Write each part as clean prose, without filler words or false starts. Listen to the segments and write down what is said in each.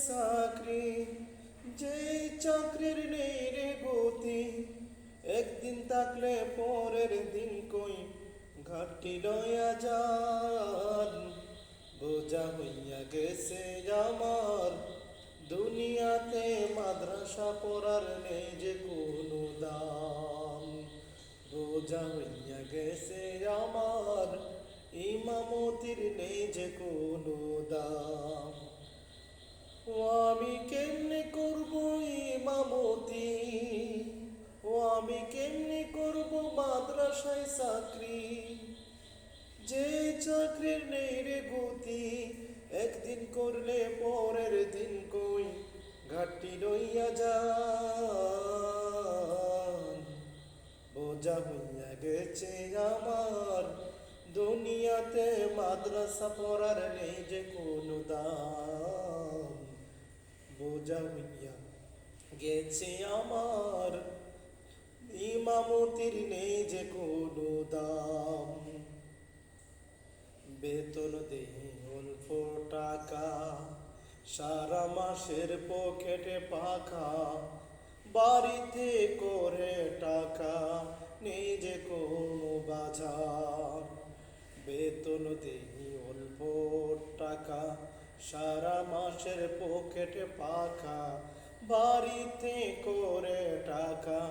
চাকরি, যেই চাকরির নেই রে গতি, একদিন থাকলে পরের দিন কই ঘাটতি লইয়া যান। বোঝা হইয়া গেছে আমার দুনিয়াতে, মাদ্রাসা পড়ার নেই যে কোনো দাম। বোঝা হইয়া গেছে আমার ইমামতির নেই যে কোনো দাম। ও আমি কেমনে করব ইমামতি, ও আমি কেমনে করব মাদ্রাসায় চাকরি, যে চাকরির নেই রে গতি, একদিন করলে পরের দিন কই ঘাটতি লইয়া যান। বোঝা হইয়া গেছে আমার দুনিয়াতে, মাদ্রাসা পড়ার নেই যে কোনো দাম। বোঝা হইয়া গেছে আমার ইমামতির নেই যে কোনো দাম। বেতন দেই অল্প টাকা, সারা মাসের পকেটে পাখা, বাড়িতে করে টাকা নেই যে কোনো বাজার। বেতন দেই অল্প টাকা, সারা মাসের পকেটে পাখা, বাড়িতে করে টাকা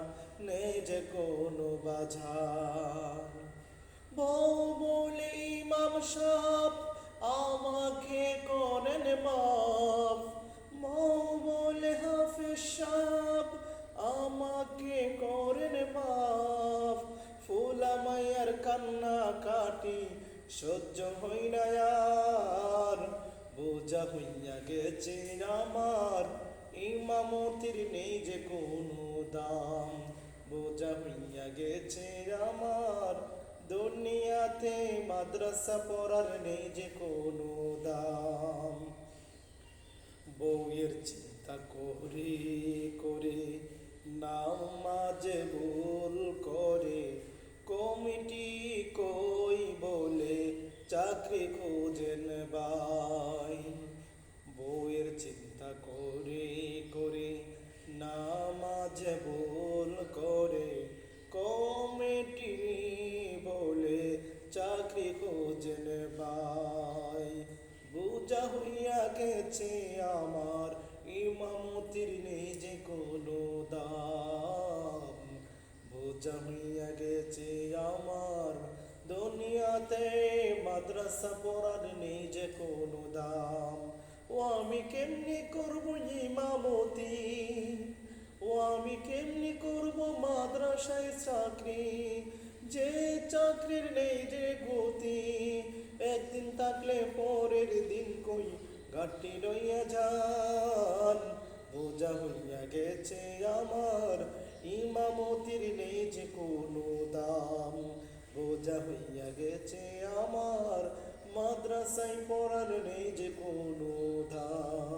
নেই যে কোনো বাজার। বউ বলে ইমাম সাহেব আমাকে করেন মাফ, বউ বলে হাফেজ সাহেব আমাকে করেন মাফ। ফুলা মায়ের কান্না কাটি সহ্য হই না আর, বোঝা হইয়া গেছে আমার ইমামতির নেই যে কোনো দাম। বোঝা হইয়া গেছে আমার দুনিয়াতে, মাদ্রাসা পড়ার নেই যে কোনো দাম। বউয়ের চিন্তা করে করে নামাজে ভুল করে, কমিটি কই বলে চাকরি খোঁজেন ভাই। বউয়ের চিন্তা করে করে নামাজে ভুল করে, কমিটি বলে চাকরি খোঁজেন ভাই। বোঝা হইয়া গেছে আমার ইমামতির নেই যে কোনো দাম। বোঝা হইয়া গেছে আমার দুনিয়াতে, মাদ্রাসা পড়ার নেই যে কোনো দাম। ও আমি কেমনি করব ইমামতি, ও আমি কেমনি করব মাদ্রাসায় চাকরি, যে চাকরির নেই যে গতি, একদিন থাকলে পরের দিন কই ঘাটতি লইয়া যান। বোঝা হইয়া গেছে আমার ইমামতির নেই যে কোনো দাম। বোঝা হইয়া গেছে আমার মাদ্রাসায় পড়ার নেই যে কোনো দাম।